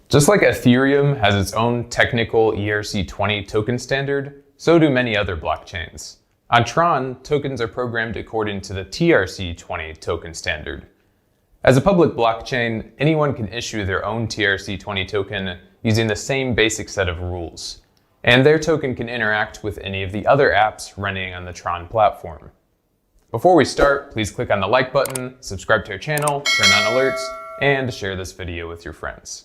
Just like Ethereum has its own technical ERC20 token standard, so do many other blockchains. On Tron, tokens are programmed according to the TRC20 token standard. As a public blockchain, anyone can issue their own TRC20 token using the same basic set of rules, and their token can interact with any of the other apps running on the Tron platform. Before we start, please click on the like button, subscribe to our channel, turn on alerts, and share this video with your friends.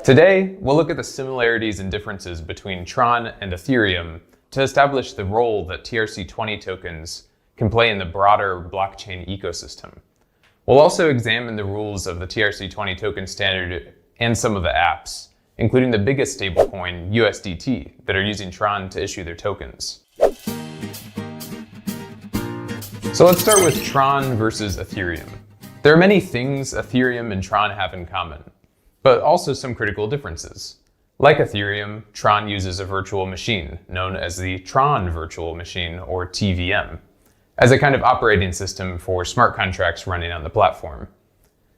Today, we'll look at the similarities and differences between Tron and Ethereum to establish the role that TRC20 tokens can play in the broader blockchain ecosystem. We'll also examine the rules of the TRC20 token standard and some of the apps, including the biggest stablecoin, USDT, that are using Tron to issue their tokens. So let's start with Tron versus Ethereum. There are many things Ethereum and Tron have in common, but also some critical differences. Like Ethereum, Tron uses a virtual machine known as the Tron Virtual Machine, or TVM, as a kind of operating system for smart contracts running on the platform.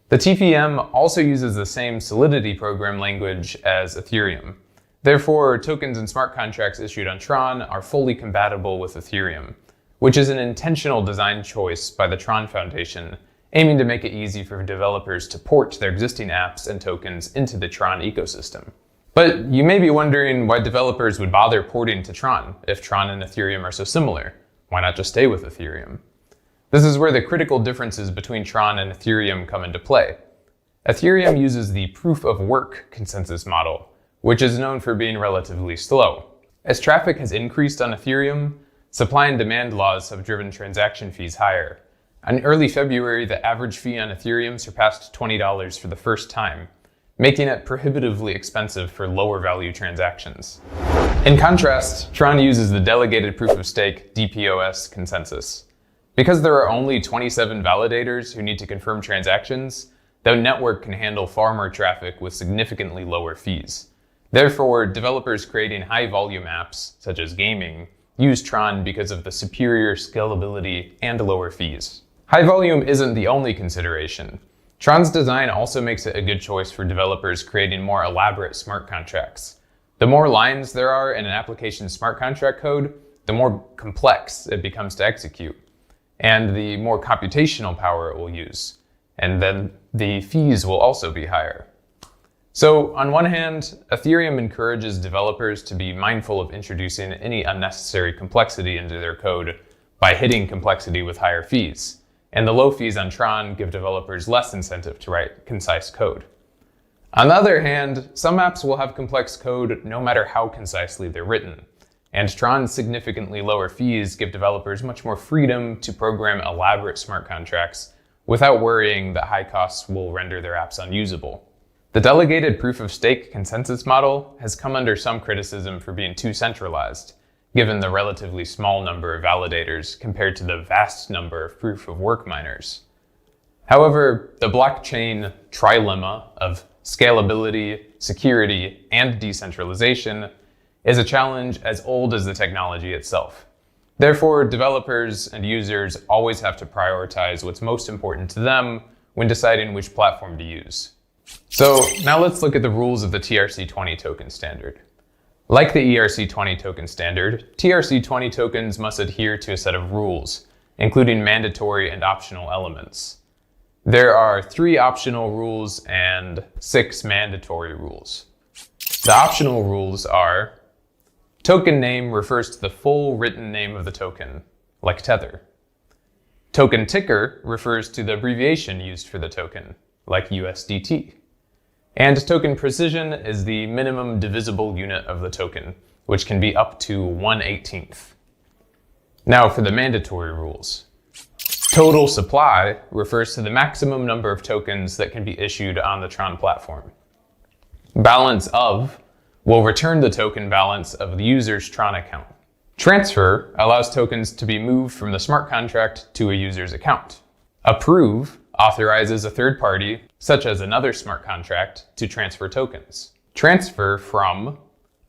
The TVM also uses the same Solidity program language as Ethereum. Therefore, tokens and smart contracts issued on Tron are fully compatible with Ethereum, which is an intentional design choice by the Tron Foundation, aiming to make it easy for developers to port their existing apps and tokens into the Tron ecosystem. But you may be wondering why developers would bother porting to Tron if Tron and Ethereum are so similar. Why not just stay with Ethereum? This is where the critical differences between Tron and Ethereum come into play. Ethereum uses the proof of work consensus model, which is known for being relatively slow. As traffic has increased on Ethereum, supply and demand laws have driven transaction fees higher. In early February, the average fee on Ethereum surpassed $20 for the first time, making it prohibitively expensive for lower value transactions. In contrast, Tron uses the delegated proof of stake DPoS consensus. Because there are only 27 validators who need to confirm transactions, the network can handle far more traffic with significantly lower fees. Therefore, developers creating high volume apps, such as gaming, use Tron because of the superior scalability and lower fees. High volume isn't the only consideration. Tron's design also makes it a good choice for developers creating more elaborate smart contracts. The more lines there are in an application's smart contract code, the more complex it becomes to execute, and the more computational power it will use. And then the fees will also be higher. So on one hand, Ethereum encourages developers to be mindful of introducing any unnecessary complexity into their code by hitting complexity with higher fees. And the low fees on Tron give developers less incentive to write concise code. On the other hand, some apps will have complex code no matter how concisely they're written, and Tron's significantly lower fees give developers much more freedom to program elaborate smart contracts without worrying that high costs will render their apps unusable. The delegated proof of stake consensus model has come under some criticism for being too centralized, given the relatively small number of validators compared to the vast number of proof of work miners. However, the blockchain trilemma of scalability, security, and decentralization is a challenge as old as the technology itself. Therefore, developers and users always have to prioritize what's most important to them when deciding which platform to use. So now let's look at the rules of the TRC20 token standard. Like the ERC20 token standard, TRC20 tokens must adhere to a set of rules, including mandatory and optional elements. There are 3 optional rules and 6 mandatory rules. The optional rules are: token name refers to the full written name of the token, like Tether. Token ticker refers to the abbreviation used for the token, like USDT. And token precision is the minimum divisible unit of the token, which can be up to 1/18. Now for the mandatory rules. Total supply refers to the maximum number of tokens that can be issued on the Tron platform. Balance of will return the token balance of the user's Tron account. Transfer allows tokens to be moved from the smart contract to a user's account. Approve authorizes a third party, such as another smart contract, to transfer tokens. Transfer from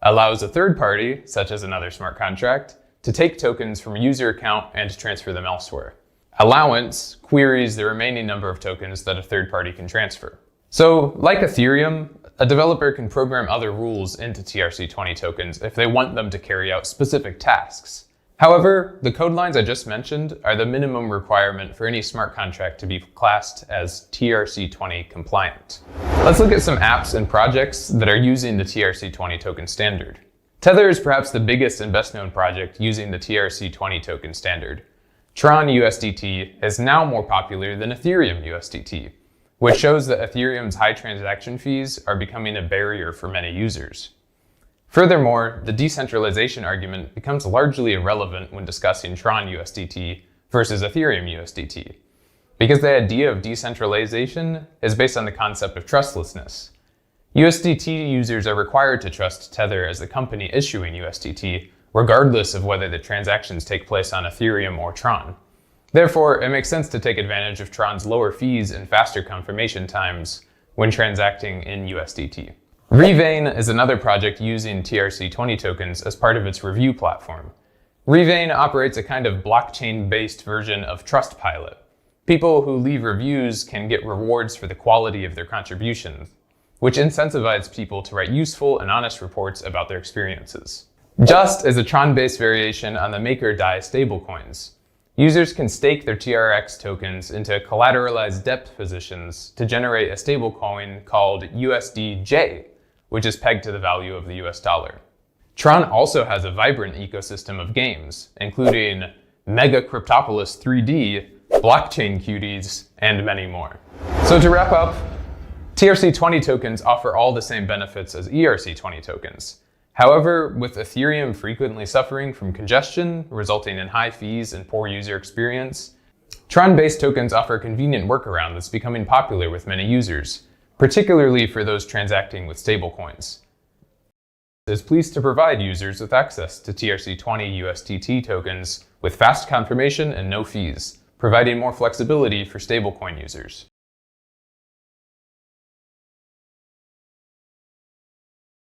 allows a third party, such as another smart contract, to take tokens from a user account and transfer them elsewhere. Allowance queries the remaining number of tokens that a third party can transfer. So, like Ethereum, a developer can program other rules into TRC20 tokens if they want them to carry out specific tasks. However, the code lines I just mentioned are the minimum requirement for any smart contract to be classed as TRC20 compliant. Let's look at some apps and projects that are using the TRC20 token standard. Tether is perhaps the biggest and best known project using the TRC20 token standard. Tron USDT is now more popular than Ethereum USDT, which shows that Ethereum's high transaction fees are becoming a barrier for many users. Furthermore, the decentralization argument becomes largely irrelevant when discussing Tron USDT versus Ethereum USDT, because the idea of decentralization is based on the concept of trustlessness. USDT users are required to trust Tether as the company issuing USDT, regardless of whether the transactions take place on Ethereum or Tron. Therefore, it makes sense to take advantage of Tron's lower fees and faster confirmation times when transacting in USDT. Revain is another project using TRC20 tokens as part of its review platform. Revain operates a kind of blockchain-based version of Trustpilot. People who leave reviews can get rewards for the quality of their contributions, which incentivizes people to write useful and honest reports about their experiences. Just is a Tron-based variation on the MakerDAI stablecoins. Users can stake their TRX tokens into collateralized depth positions to generate a stablecoin called USDJ, which is pegged to the value of the US dollar. Tron also has a vibrant ecosystem of games, including Mega Cryptopolis 3D, Blockchain Cuties, and many more. So to wrap up, TRC20 tokens offer all the same benefits as ERC20 tokens. However, with Ethereum frequently suffering from congestion, resulting in high fees and poor user experience, Tron-based tokens offer a convenient workaround that's becoming popular with many users, particularly for those transacting with stablecoins. It is pleased to provide users with access to TRC20 USDT tokens with fast confirmation and no fees, providing more flexibility for stablecoin users.